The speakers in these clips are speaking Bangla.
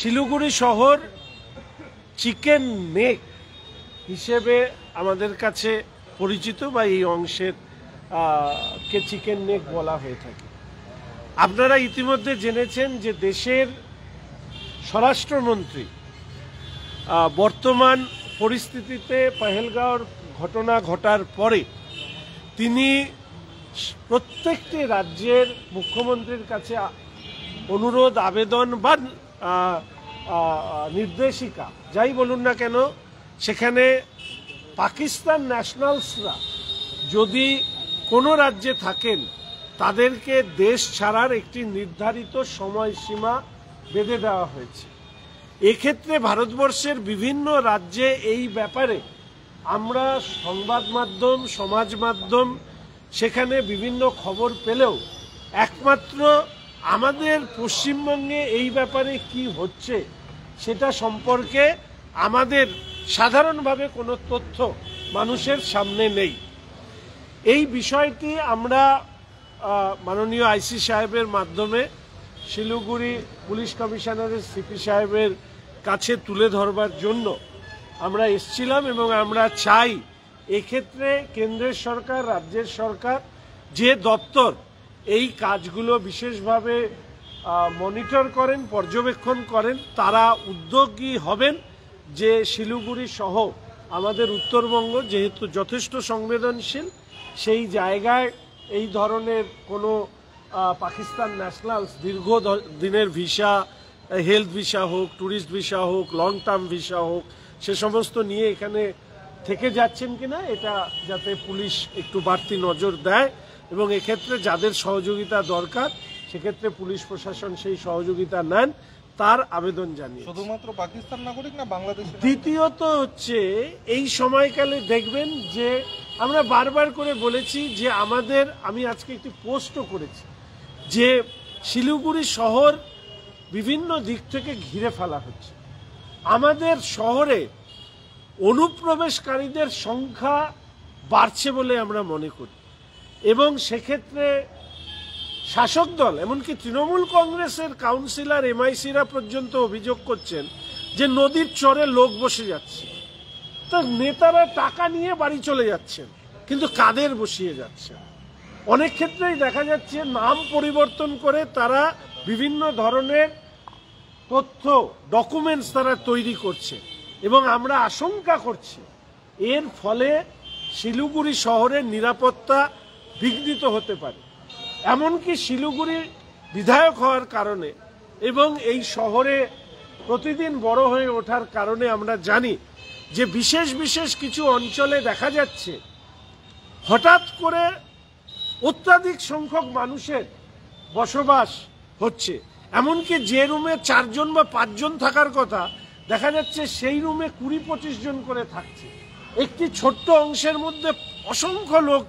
শিলিগুড়ি শহর চিকেন নেক হিসেবে আমাদের কাছে পরিচিত বা এই অংশের কে চিকেন নেক বলা হয়ে থাকে। আপনারা ইতিমধ্যে জেনেছেন যে দেশের স্বরাষ্ট্রমন্ত্রী বর্তমান পরিস্থিতিতে পহেলগাঁওর ঘটনা ঘটার পরে তিনি প্রত্যেকটি রাজ্যের মুখ্যমন্ত্রীর কাছে অনুরোধ আবেদন বা নির্দেশিকা যাই বলুন না কেন, সেখানে পাকিস্তান ন্যাশনালসরা যদি কোনো রাজ্যে থাকেন তাদেরকে দেশ ছাড়ার একটি নির্ধারিত সময়সীমা বেঁধে দেওয়া হয়েছে। এক্ষেত্রে ভারতবর্ষের বিভিন্ন রাজ্যে এই ব্যাপারে আমরা সংবাদ মাধ্যম, সমাজ মাধ্যম সেখানে বিভিন্ন খবর পেলেও একমাত্র আমাদের পশ্চিমবঙ্গে এই ব্যাপারে কি হচ্ছে সেটা সম্পর্কে আমাদের সাধারণভাবে কোনো তথ্য মানুষের সামনে নেই। এই বিষয়টি আমরা মাননীয় আইসি সাহেবের মাধ্যমে শিলিগুড়ি পুলিশ কমিশনারের সিপি সাহেবের কাছে তুলে ধরবার জন্য আমরা এসেছিলাম এবং আমরা চাই এক্ষেত্রে কেন্দ্রের সরকার, রাজ্যের সরকার যে দপ্তর এই কাজগুলো বিশেষভাবে মনিটর করেন, পর্যবেক্ষণ করেন, তারা উদ্যোগী হবেন যে শিলিগুড়ি সহ আমাদের উত্তরবঙ্গ যেহেতু যথেষ্ট সংবেদনশীল, সেই জায়গায় এই ধরনের কোনো পাকিস্তান ন্যাশনালস দীর্ঘ দিনের ভিসা, হেলথ ভিসা হোক, ট্যুরিস্ট ভিসা হোক, লং টার্ম ভিসা হোক, সে সমস্ত নিয়ে এখানে থেকে যাচ্ছেন কিনা এটা যাতে পুলিশ একটু বাড়তি নজর দেয় এবং এক্ষেত্রে যাদের সহযোগিতা দরকার সেক্ষেত্রে পুলিশ প্রশাসন সেই সহযোগিতা নেন, তার আবেদন জানিয়ে। শুধুমাত্র পাকিস্তান নাগরিক না বাংলাদেশ? দ্বিতীয়ত হচ্ছে এই সময়কালে দেখবেন যে আমরা বারবার করে বলেছি যে আমি আজকে একটি পোস্টও করেছি যে শিলিগুড়ি শহর বিভিন্ন দিক থেকে ঘিরে ফেলা হচ্ছে। আমাদের শহরে অনুপ্রবেশকারীদের সংখ্যা বাড়ছে বলে আমরা মনে করি এবং সেক্ষেত্রে শাসক দল এমনকি তৃণমূল কংগ্রেসের কাউন্সিলর, এমআইসিরা পর্যন্ত অভিযোগ করছেন যে নদীর চরে লোক বসে যাচ্ছে। তো নেতারা টাকা নিয়ে বাড়ি চলে যাচ্ছেন, কিন্তু কাদের বসিয়ে যাচ্ছেন? অনেক ক্ষেত্রেই দেখা যাচ্ছে নাম পরিবর্তন করে তারা বিভিন্ন ধরনের তথ্য, ডকুমেন্টস তারা তৈরি করছে এবং আমরা আশঙ্কা করছি এর ফলে শিলিগুড়ি শহরের নিরাপত্তা বিঘ্নিত হতে পারে। এমনকি শিলিগুড়ির বিধায়ক হওয়ার কারণে এবং এই শহরে প্রতিদিন বড় হয়ে ওঠার কারণে আমরা জানি যে বিশেষ বিশেষ কিছু অঞ্চলে দেখা যাচ্ছে হঠাৎ করে অত্যাধিক সংখ্যক মানুষের বসবাস হচ্ছে। এমনকি যে রুমে 4 জন বা 5 জন থাকার কথা দেখা যাচ্ছে সেই রুমে 20-25 জন করে থাকছে। একটি ছোট্ট অংশের মধ্যে অসংখ্য লোক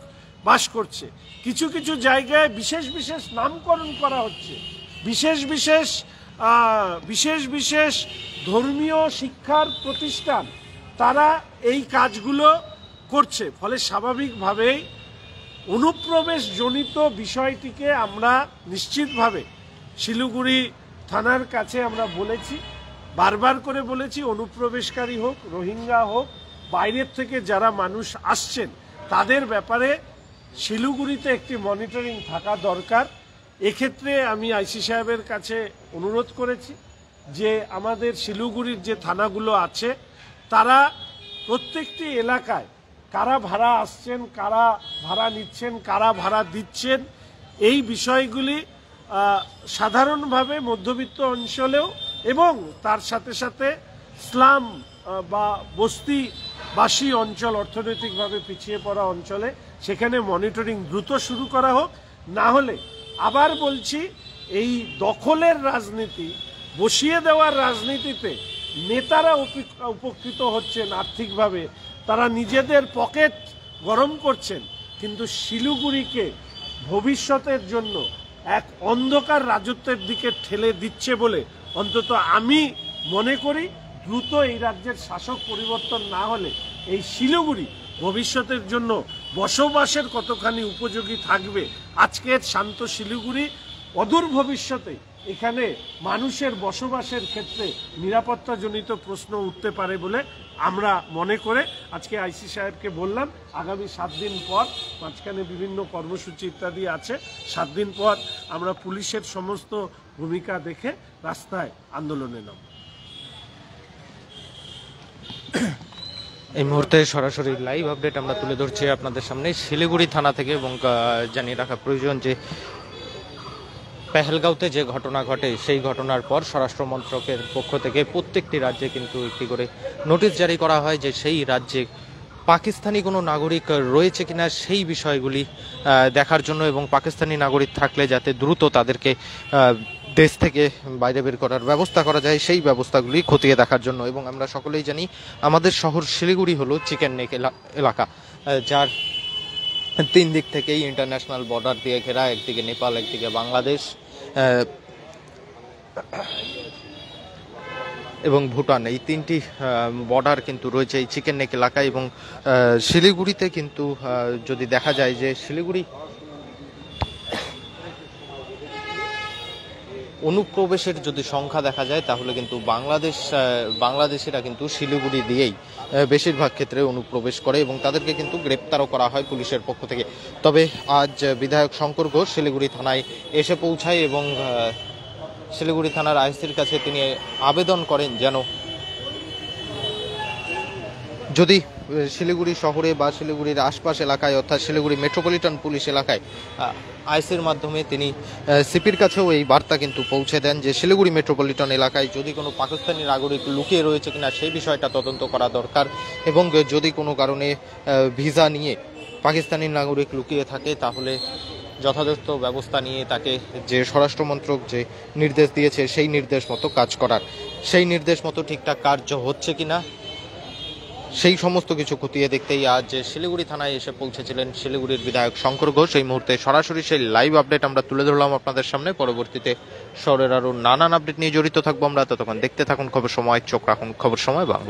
বাস করছে। কিছু কিছু জায়গায় বিশেষ বিশেষ নামকরণ করা হচ্ছে, বিশেষ বিশেষ ধর্মীয় শিক্ষার প্রতিষ্ঠান, তারা এই কাজগুলো করছে। ফলে স্বাভাবিকভাবেই অনুপ্রবেশজনিত বিষয়টিকে আমরা নিশ্চিতভাবে শিলিগুড়ি থানার কাছে আমরা বলেছি, বারবার করে বলেছি, অনুপ্রবেশকারী হোক, রোহিঙ্গা হোক, বাইরের থেকে যারা মানুষ আসছেন তাদের ব্যাপারে শিলিগুড়িতে একটি মনিটরিং থাকা দরকার। এক্ষেত্রে আমি আইসি সাহেবের কাছে অনুরোধ করেছি যে আমাদের শিলিগুড়ির যে থানাগুলো আছে তারা প্রত্যেকটি এলাকায় কারা ভাড়া আসছেন, কারা ভাড়া নিচ্ছেন, কারা ভাড়া দিচ্ছেন, এই বিষয়গুলি সাধারণভাবে মধ্যবিত্ত অঞ্চলেও এবং তার সাথে সাথে স্লাম বা বস্তিবাসী অঞ্চল, অর্থনৈতিকভাবে পিছিয়ে পড়া অঞ্চলে সেখানে মনিটরিং দ্রুত শুরু করা হোক। না হলে আবার বলছি, এই দখলের রাজনীতি, বসিয়ে দেওয়ার রাজনীতিতে নেতারা উপকৃত হচ্ছেন আর্থিকভাবে, তারা নিজেদের পকেট গরম করছেন, কিন্তু শিলিগুড়িকে ভবিষ্যতের জন্য এক অন্ধকার রাজত্বের দিকে ঠেলে দিচ্ছে বলে অন্তত আমি মনে করি। দ্রুত এই রাজ্যের শাসক পরিবর্তন না হলে এই শিলিগুড়ি ভবিষ্যতের জন্য বসবাসের কতখানি উপযোগী থাকবে, আজকের শান্ত শিলিগুড়ি অদূর ভবিষ্যতে এখানে মানুষের বসবাসের ক্ষেত্রে নিরাপত্তাজনিত প্রশ্ন উঠতে পারে বলে আমরা মনে করে আজকে আইসি সাহেবকে বললাম আগামী 7 দিন পর, মাঝখানে বিভিন্ন কর্মসূচি ইত্যাদি আছে, 7 দিন পর আমরা পুলিশের সমস্ত ভূমিকা দেখে রাস্তায় আন্দোলনে নামব। এই মুহূর্তে সরাসরি লাইভ আপডেট আমরা তুলে ধরছি আপনাদের সামনে শিলিগুড়ি থানা থেকে, এবং জানিয়ে রাখা প্রয়োজন যে পেহেলগাঁওতে যে ঘটনা ঘটে সেই ঘটনার পর স্বরাষ্ট্র মন্ত্রকের পক্ষ থেকে প্রত্যেকটি রাজ্যে কিন্তু একটি করে নোটিশ জারি করা হয় যে সেই রাজ্যে পাকিস্তানি কোনো নাগরিক রয়েছে কিনা সেই বিষয়গুলি দেখার জন্য, এবং পাকিস্তানি নাগরিক থাকলে যাতে দ্রুত তাদেরকে দেশ থেকে বাইরে বের করার ব্যবস্থা করা যায় সেই ব্যবস্থাগুলি খতিয়ে দেখার জন্য। এবং আমরা সকলেই জানি আমাদের শহর শিলিগুড়ি হলো চিকেন নেক এলাকা, যার 3 দিক থেকেই ইন্টারন্যাশনাল বর্ডার দিয়ে ঘেরা, একদিকে নেপাল, একদিকে বাংলাদেশ এবং ভুটান, এই 3টি বর্ডার কিন্তু রয়েছে এই চিকেন নেক এলাকায়। এবং শিলিগুড়িতে কিন্তু যদি দেখা যায় যে শিলিগুড়ি অনুপ্রবেশের যদি সংখ্যা দেখা যায় তাহলে কিন্তু বাংলাদেশিরা কিন্তু শিলিগুড়ি দিয়েই বেশিরভাগ ক্ষেত্রে অনুপ্রবেশ করে, এবং তাদেরকে কিন্তু গ্রেপ্তারও করা হয় পুলিশের পক্ষ থেকে। তবে আজ বিধায়ক শঙ্কর ঘোষ শিলিগুড়ি থানায় এসে পৌঁছায় এবং শিলিগুড়ি থানার আইসির কাছে তিনি আবেদন করেন যেন যদি শিলিগুড়ি শহরে বা শিলিগুড়ির আশপাশ এলাকায় অর্থাৎ শিলিগুড়ি মেট্রোপলিটন পুলিশ এলাকায় আইসির মাধ্যমে তিনি সিপির কাছেও এই বার্তা কিন্তু পৌঁছে দেন যে শিলিগুড়ি মেট্রোপলিটন এলাকায় যদি কোনো পাকিস্তানি নাগরিক লুকিয়ে রয়েছে কিনা সেই বিষয়টা তদন্ত করা দরকার, এবং যদি কোনো কারণে ভিসা নিয়ে পাকিস্তানি নাগরিক লুকিয়ে থাকে তাহলে যথাযথ ব্যবস্থা নিয়ে তাকে যে স্বরাষ্ট্রমন্ত্রক যে নির্দেশ দিয়েছে সেই নির্দেশ মতো কাজ করার, সেই নির্দেশ মতো ঠিকঠাক কার্য হচ্ছে কিনা সেই সমস্ত কিছু খতিয়ে দেখতেই আজ শিলিগুড়ি থানায় এসে পৌঁছেছিলেন শিলিগুড়ির বিধায়ক শঙ্কর ঘোষ। এই মুহূর্তে সরাসরি সেই লাইভ আপডেট আমরা তুলে ধরলাম আপনাদের সামনে। পরবর্তীতে শহরের আরো নানান আপডেট নিয়ে জড়িত থাকবো আমরা, ততক্ষণ দেখতে থাকুন খবর সময়, চোখ রাখুন খবর সময় বাংলায়।